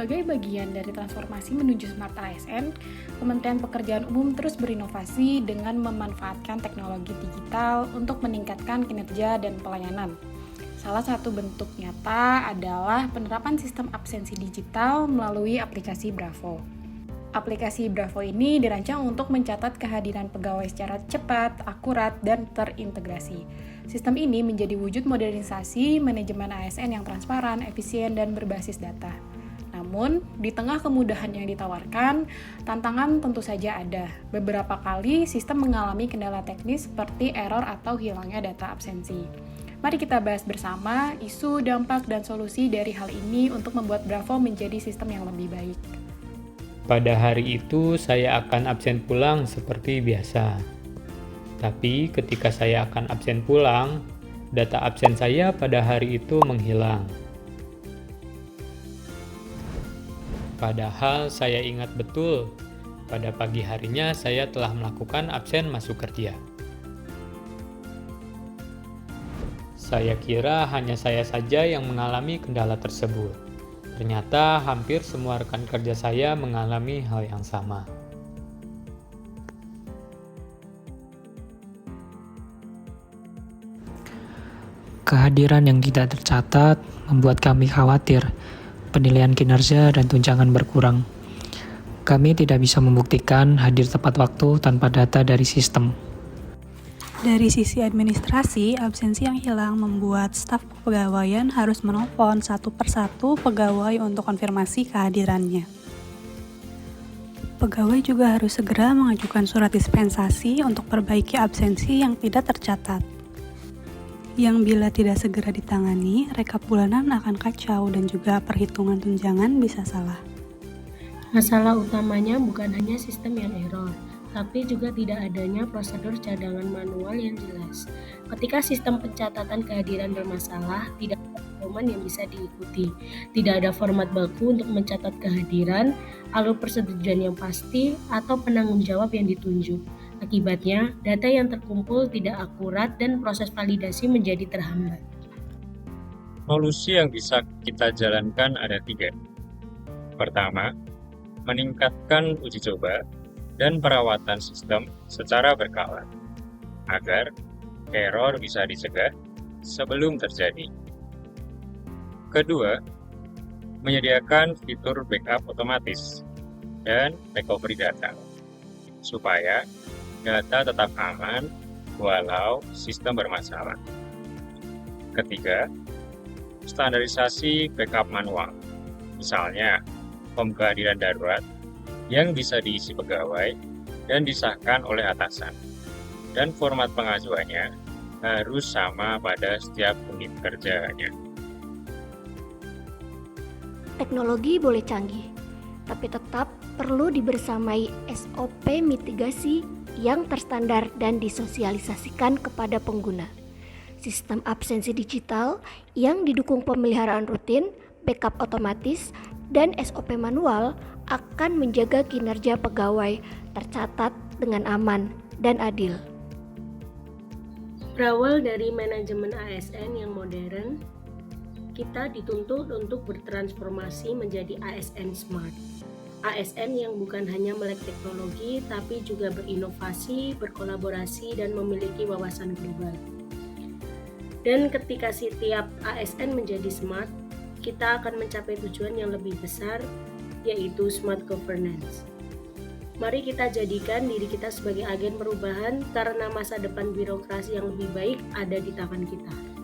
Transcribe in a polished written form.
Sebagai bagian dari transformasi menuju Smart ASN, Kementerian Pekerjaan Umum terus berinovasi dengan memanfaatkan teknologi digital untuk meningkatkan kinerja dan pelayanan. Salah satu bentuk nyata adalah penerapan sistem absensi digital melalui aplikasi Bravo. Aplikasi Bravo ini dirancang untuk mencatat kehadiran pegawai secara cepat, akurat, dan terintegrasi. Sistem ini menjadi wujud modernisasi manajemen ASN yang transparan, efisien, dan berbasis data. Namun, di tengah kemudahan yang ditawarkan, tantangan tentu saja ada. Beberapa kali sistem mengalami kendala teknis seperti error atau hilangnya data absensi. Mari kita bahas bersama isu, dampak, dan solusi dari hal ini untuk membuat Bravo menjadi sistem yang lebih baik. Pada hari itu, saya akan absen pulang seperti biasa. Tapi ketika saya akan absen pulang, data absen saya pada hari itu menghilang. Padahal saya ingat betul, pada pagi harinya saya telah melakukan absen masuk kerja. Saya kira hanya saya saja yang mengalami kendala tersebut. Ternyata hampir semua rekan kerja saya mengalami hal yang sama. Kehadiran yang tidak tercatat membuat kami khawatir penilaian kinerja dan tunjangan berkurang. Kami tidak bisa membuktikan hadir tepat waktu tanpa data dari sistem. Dari sisi administrasi, absensi yang hilang membuat staf kepegawaian harus menelpon satu persatu pegawai untuk konfirmasi kehadirannya. Pegawai juga harus segera mengajukan surat dispensasi untuk perbaiki absensi yang tidak tercatat. Yang bila tidak segera ditangani, rekap bulanan akan kacau dan juga perhitungan tunjangan bisa salah. Masalah utamanya bukan hanya sistem yang error, tapi juga tidak adanya prosedur cadangan manual yang jelas. Ketika sistem pencatatan kehadiran bermasalah, tidak ada pedoman yang bisa diikuti. Tidak ada format baku untuk mencatat kehadiran, alur persetujuan yang pasti, atau penanggung jawab yang ditunjuk. Akibatnya, data yang terkumpul tidak akurat dan proses validasi menjadi terhambat. Solusi yang bisa kita jalankan ada 3. Pertama, meningkatkan uji coba dan perawatan sistem secara berkala, agar error bisa dicegah sebelum terjadi. Kedua, menyediakan fitur backup otomatis dan recovery data, supaya data tetap aman walau sistem bermasalah. Ketiga, standarisasi backup manual, misalnya form kehadiran darurat yang bisa diisi pegawai dan disahkan oleh atasan. Dan format pengajuannya harus sama pada setiap unit kerjanya. Teknologi boleh canggih, tapi tetap perlu dibersamai SOP mitigasi yang terstandar dan disosialisasikan kepada pengguna. Sistem absensi digital yang didukung pemeliharaan rutin, backup otomatis, dan SOP manual akan menjaga kinerja pegawai tercatat dengan aman dan adil. Berawal dari manajemen ASN yang modern, kita dituntut untuk bertransformasi menjadi ASN Smart. ASN yang bukan hanya melek teknologi, tapi juga berinovasi, berkolaborasi, dan memiliki wawasan global. Dan ketika setiap ASN menjadi smart, kita akan mencapai tujuan yang lebih besar, yaitu smart governance. Mari kita jadikan diri kita sebagai agen perubahan karena masa depan birokrasi yang lebih baik ada di tangan kita.